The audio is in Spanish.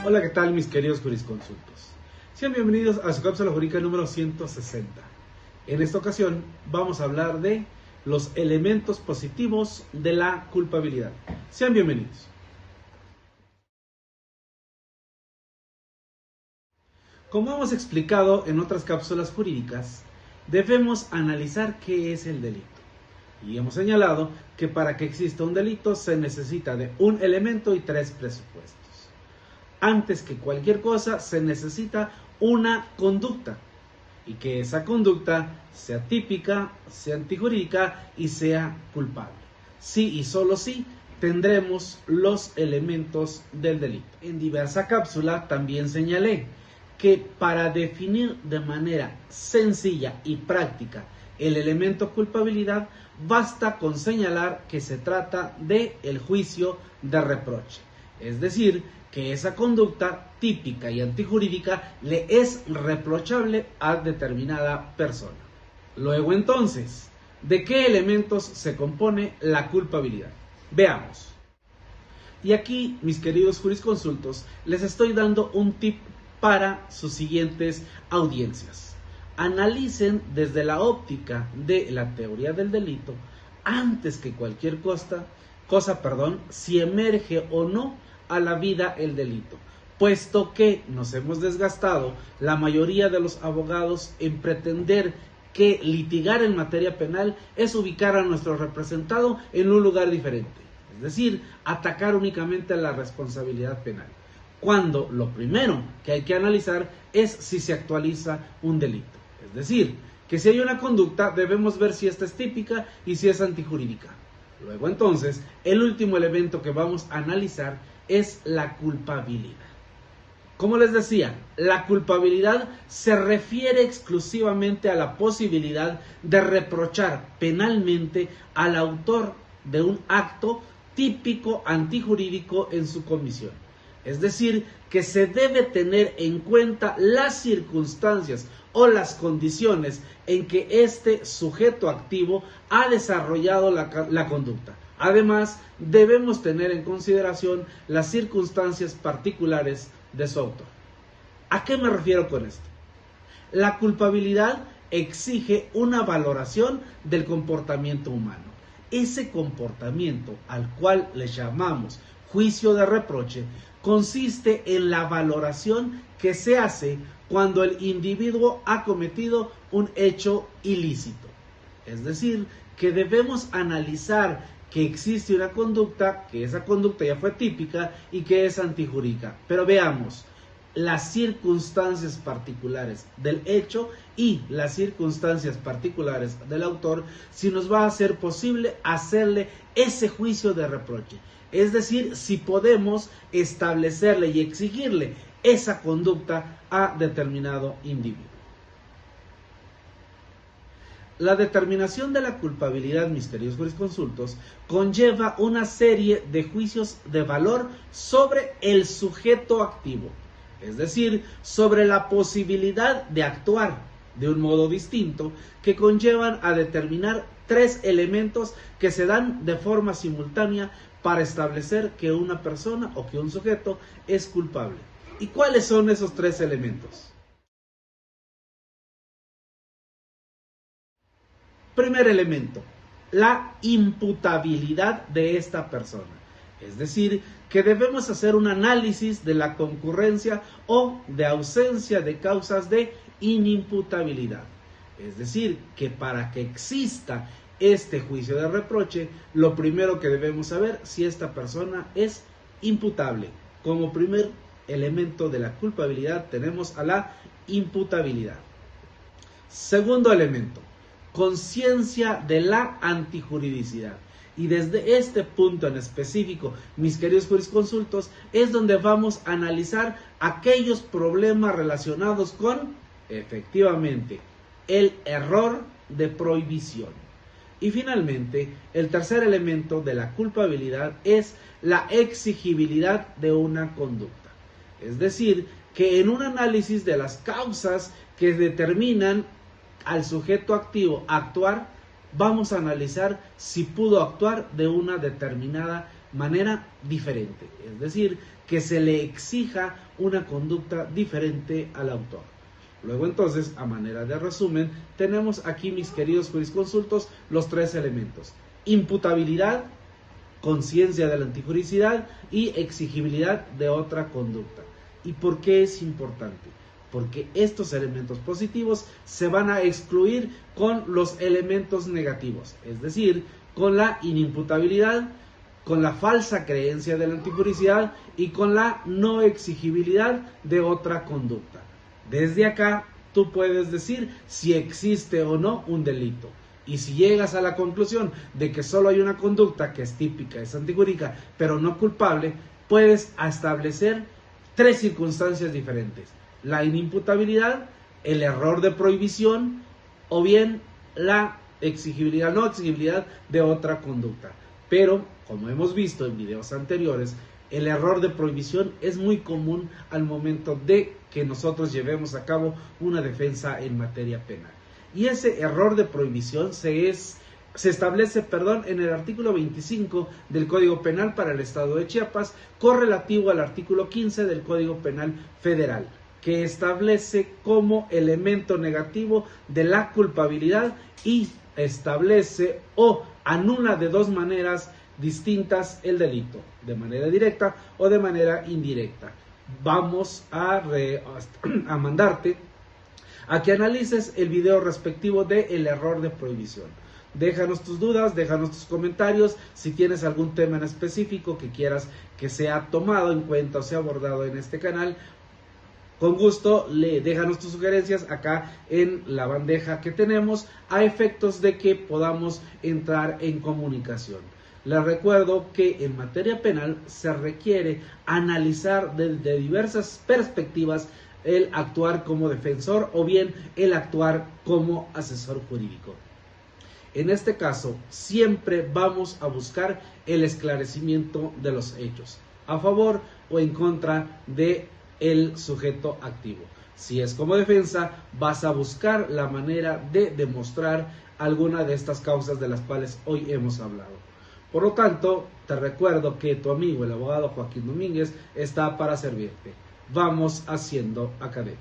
Hola, ¿qué tal mis queridos jurisconsultos? Sean bienvenidos a su cápsula jurídica número 160. En esta ocasión vamos a hablar de los elementos positivos de la culpabilidad. Sean bienvenidos. Como hemos explicado en otras cápsulas jurídicas, debemos analizar qué es el delito. Y hemos señalado que para que exista un delito se necesita de un elemento y tres presupuestos. Antes que cualquier cosa se necesita una conducta y que esa conducta sea típica, sea antijurídica y sea culpable. Sí y solo sí tendremos los elementos del delito. En diversa cápsula también señalé que para definir de manera sencilla y práctica el elemento culpabilidad basta con señalar que se trata de el juicio de reproche. Es decir, que esa conducta típica y antijurídica le es reprochable a determinada persona. Luego entonces, ¿de qué elementos se compone la culpabilidad? Veamos. Y aquí, mis queridos jurisconsultos, les estoy dando un tip para sus siguientes audiencias. Analicen desde la óptica de la teoría del delito, antes que cualquier cosa, si emerge o no a la vida el delito, puesto que nos hemos desgastado la mayoría de los abogados en pretender que litigar en materia penal es ubicar a nuestro representado en un lugar diferente, es decir, atacar únicamente a la responsabilidad penal, cuando lo primero que hay que analizar es si se actualiza un delito, es decir, que si hay una conducta debemos ver si esta es típica y si es antijurídica. Luego entonces, el último elemento que vamos a analizar es la culpabilidad. Como les decía, la culpabilidad se refiere exclusivamente a la posibilidad de reprochar penalmente al autor de un acto típico antijurídico en su comisión. Es decir, que se debe tener en cuenta las circunstancias o las condiciones en que este sujeto activo ha desarrollado la conducta. Además, debemos tener en consideración las circunstancias particulares de su autor. ¿A qué me refiero con esto? La culpabilidad exige una valoración del comportamiento humano. Ese comportamiento al cual le llamamos juicio de reproche consiste en la valoración que se hace cuando el individuo ha cometido un hecho ilícito. Es decir, que debemos analizar que existe una conducta, que esa conducta ya fue típica y que es antijurídica. Pero veamos las circunstancias particulares del hecho y las circunstancias particulares del autor, si nos va a ser posible hacerle ese juicio de reproche. Es decir, si podemos establecerle y exigirle esa conducta a determinado individuo. La determinación de la culpabilidad, mis queridos jurisconsultos, conlleva una serie de juicios de valor sobre el sujeto activo, es decir, sobre la posibilidad de actuar de un modo distinto, que conllevan a determinar tres elementos que se dan de forma simultánea para establecer que una persona o que un sujeto es culpable. ¿Y cuáles son esos tres elementos? Primer elemento, la imputabilidad de esta persona. Es decir, que debemos hacer un análisis de la concurrencia o de ausencia de causas de inimputabilidad. Es decir, que para que exista este juicio de reproche, lo primero que debemos saber si esta persona es imputable. Como primer elemento de la culpabilidad tenemos a la imputabilidad. Segundo elemento, conciencia de la antijuridicidad. Y desde este punto en específico, mis queridos jurisconsultos, es donde vamos a analizar aquellos problemas relacionados con, efectivamente, el error de prohibición. Y finalmente, el tercer elemento de la culpabilidad es la exigibilidad de una conducta. Es decir, que en un análisis de las causas que determinan al sujeto activo actuar, vamos a analizar si pudo actuar de una determinada manera diferente, es decir, que se le exija una conducta diferente al autor. Luego entonces, a manera de resumen, tenemos aquí, mis queridos jurisconsultos, los tres elementos: imputabilidad, conciencia de la antijuricidad y exigibilidad de otra conducta. ¿Y por qué es importante? Porque estos elementos positivos se van a excluir con los elementos negativos, es decir, con la inimputabilidad, con la falsa creencia de la antijuricidad y con la no exigibilidad de otra conducta. Desde acá tú puedes decir si existe o no un delito. Y si llegas a la conclusión de que solo hay una conducta que es típica, es antijurídica, pero no culpable, puedes establecer tres circunstancias diferentes: la inimputabilidad, el error de prohibición o bien la exigibilidad, no exigibilidad de otra conducta. Pero, como hemos visto en videos anteriores, el error de prohibición es muy común al momento de que nosotros llevemos a cabo una defensa en materia penal. Y ese error de prohibición se establece en el artículo 25 del Código Penal para el Estado de Chiapas, correlativo al artículo 15 del Código Penal Federal, que establece como elemento negativo de la culpabilidad y establece o anula de dos maneras distintas el delito, de manera directa o de manera indirecta. Vamos a mandarte a que analices el video respectivo del error de prohibición. Déjanos tus dudas, déjanos tus comentarios. Si tienes algún tema en específico que quieras que sea tomado en cuenta o sea abordado en este canal, con gusto déjanos tus sugerencias acá en la bandeja que tenemos, a efectos de que podamos entrar en comunicación. Les recuerdo que en materia penal se requiere analizar desde diversas perspectivas el actuar como defensor o bien el actuar como asesor jurídico. En este caso, siempre vamos a buscar el esclarecimiento de los hechos, a favor o en contra de el sujeto activo. Si es como defensa, vas a buscar la manera de demostrar alguna de estas causas de las cuales hoy hemos hablado. Por lo tanto, te recuerdo que tu amigo, el abogado Joaquín Domínguez, está para servirte. Vamos haciendo academia.